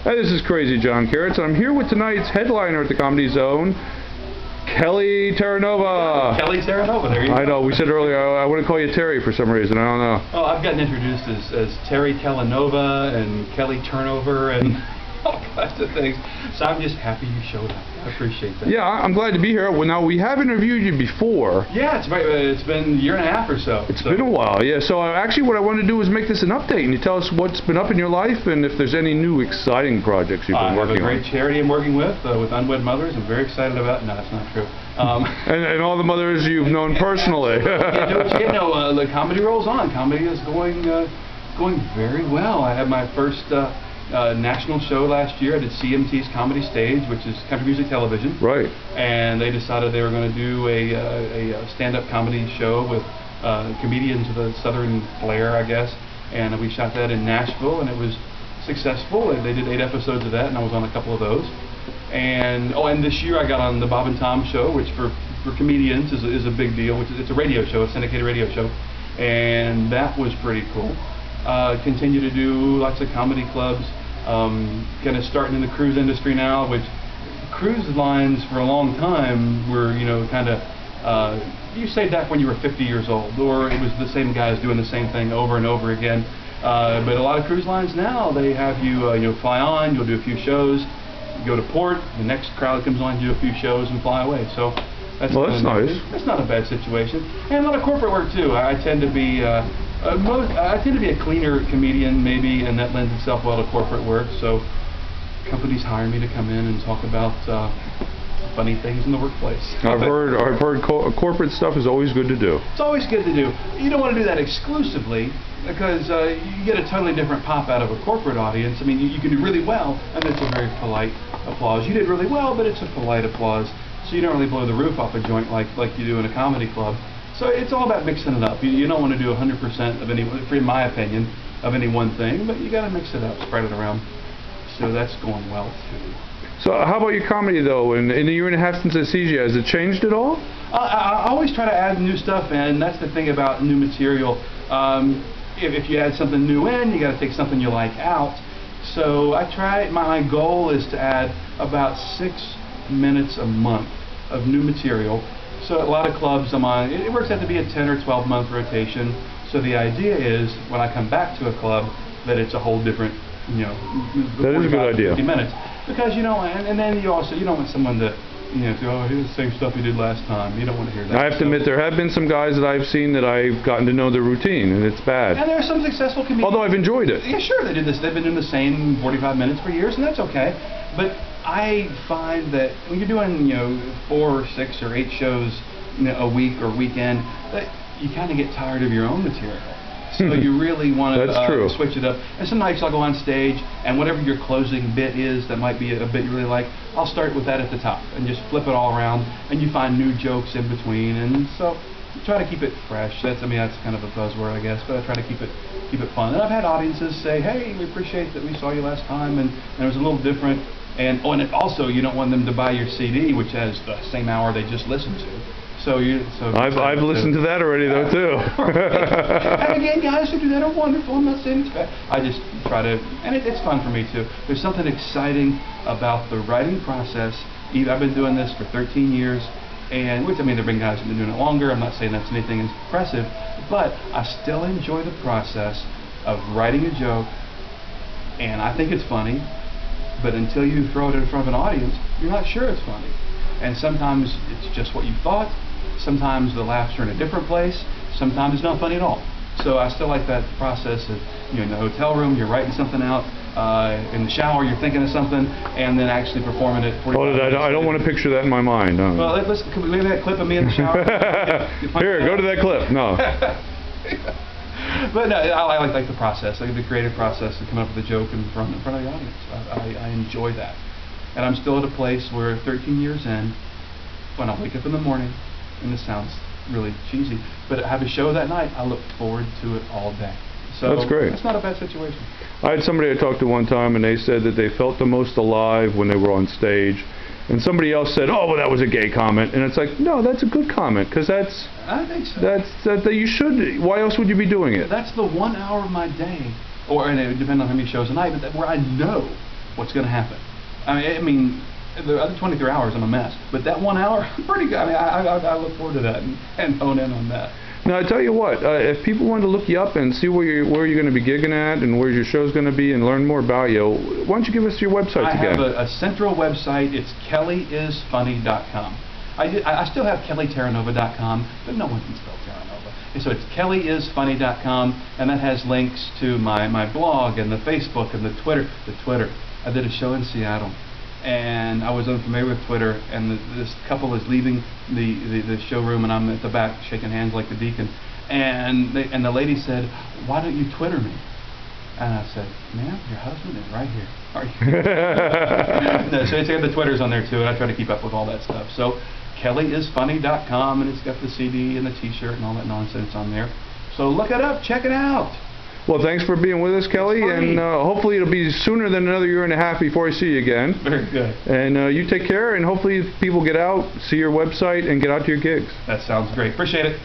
Hi, this is Crazy John Carrots, and I'm here with tonight's headliner at the Comedy Zone, Kelly Terranova. Kelly Terranova, there you go. I know, we said earlier, I want to call you Terry for some reason, I don't know. Oh, I've gotten introduced as Terry Terranova and Kelly Turnover and all kinds of things. So I'm just happy you showed up. I appreciate that. Yeah, I'm glad to be here. Well, now, we have interviewed you before. Yeah, it's been a year and a half or so. It's been a while, yeah. So actually what I wanted to do is make this an update, and you tell us what's been up in your life and if there's any new exciting projects you've been working on. I have a great charity I'm working with unwed mothers. I'm very excited about. No, that's not true. And all the mothers you've known personally. The comedy rolls on. Comedy is going very well. I had my first national show last year. I did CMT's Comedy Stage, which is country music television. Right. And they decided they were going to do a stand-up comedy show with comedians of the southern flair, I guess. And we shot that in Nashville, and it was successful. They did 8 episodes of that, and I was on a couple of those. And this year I got on the Bob and Tom Show, which for comedians is a big deal. It's a radio show, a syndicated radio show, and that was pretty cool. Continue to do lots of comedy clubs. Kind of starting in the cruise industry now, which cruise lines for a long time were, kind of, you saved that when you were 50 years old, or it was the same guys doing the same thing over and over again. But a lot of cruise lines now, they have you, fly on, you'll do a few shows, you go to port, the next crowd comes on, you do a few shows and fly away. So that's nice. That's not a bad situation. And a lot of corporate work too. I tend to be a cleaner comedian maybe, and that lends itself well to corporate work. So companies hire me to come in and talk about funny things in the workplace. I've heard corporate stuff is always good to do. It's always good to do. You don't want to do that exclusively because you get a totally different pop out of a corporate audience. I mean, you can do really well, and it's a very polite applause. You did really well, but it's a polite applause. So you don't really blow the roof off a joint like you do in a comedy club. So it's all about mixing it up. You don't want to do 100% of any, in my opinion, of any one thing, but you got to mix it up, spread it around. So that's going well too. So how about your comedy though? In the year and a half since I see you, has it changed at all? I always try to add new stuff in. That's the thing about new material. If you add something new in, you got to take something you like out. So I try. My goal is to add about 6 minutes a month of new material. So a lot of clubs I'm on, it works out to be a 10 or 12 month rotation. So the idea is when I come back to a club that it's a whole different, that is a good idea. 50 minutes. Because, and then you don't want someone to, here's the same stuff you did last time. You don't want to hear that. I have to admit, there have been some guys that I've seen that I've gotten to know their routine, and it's bad. And there are some successful comedians. Although I've enjoyed it. Yeah, sure, they did this. They've been doing the same 45 minutes for years, and that's okay. But I find that when you're doing, 4 or 6 or 8 shows a week or weekend, that you kind of get tired of your own material. So you really want to switch it up. And some nights I'll go on stage, and whatever your closing bit is that might be a bit you really like, I'll start with that at the top and just flip it all around, and you find new jokes in between. And so you try to keep it fresh. That's kind of a buzzword, I guess, but I try to keep it fun. And I've had audiences say, "Hey, we appreciate that we saw you last time, and it was a little different." And also, you don't want them to buy your CD, which has the same hour they just listened to. I've listened to that already though too. And again, guys who do that are wonderful. I'm not saying it's bad. I just try to, and it's fun for me too. There's something exciting about the writing process. I've been doing this for 13 years, and there've been guys who've been doing it longer. I'm not saying that's anything impressive, but I still enjoy the process of writing a joke, and I think it's funny. But until you throw it in front of an audience, you're not sure it's funny. And sometimes it's just what you thought. Sometimes the laughs are in a different place. Sometimes it's not funny at all. So I still like that process of, in the hotel room, you're writing something out. In the shower, you're thinking of something, and then actually performing it. I don't want to picture that in my mind. No. Well, can we leave that clip of me in the shower? Here, go to that clip. No. But no, I like the process. I like the creative process of coming up with a joke in front of the audience. I enjoy that. And I'm still at a place where 13 years in, when I wake up in the morning, and this sounds really cheesy, but I have a show that night, I look forward to it all day. So that's great. It's not a bad situation. I had somebody I talked to one time, and they said that they felt the most alive when they were on stage. And somebody else said, "Oh, well, that was a gay comment," and it's like, no, that's a good comment, because I think so. That you should. Why else would you be doing it? That's the 1 hour of my day, or and it depends on how many shows a night, but where I know what's going to happen. I mean, the other 23 hours I'm a mess, but that 1 hour, pretty good. I mean, I look forward to that and hone in on that. Now I tell you what, if people want to look you up and see where you're going to be gigging at and where your show's going to be and learn more about you, why don't you give us your website again? I have a central website. It's kellyisfunny.com. I still have kellyterranova.com, but no one can spell Terranova. And so it's kellyisfunny.com, and that has links to my blog and the Facebook and the Twitter. I did a show in Seattle, and I was unfamiliar with Twitter, and this couple is leaving the showroom, and I'm at the back shaking hands like the deacon, and the lady said, "Why don't you Twitter me?" And I said, "Ma'am, your husband is right here." Are you? No, so it's got the Twitters on there too, and I try to keep up with all that stuff. So kellyisfunny.com, and it's got the CD and the T-shirt and all that nonsense on there. So look it up, check it out. Well, thanks for being with us, Kelly, and hopefully it'll be sooner than another year and a half before I see you again. Very good. And you take care, and hopefully people get out, see your website, and get out to your gigs. That sounds great. Appreciate it.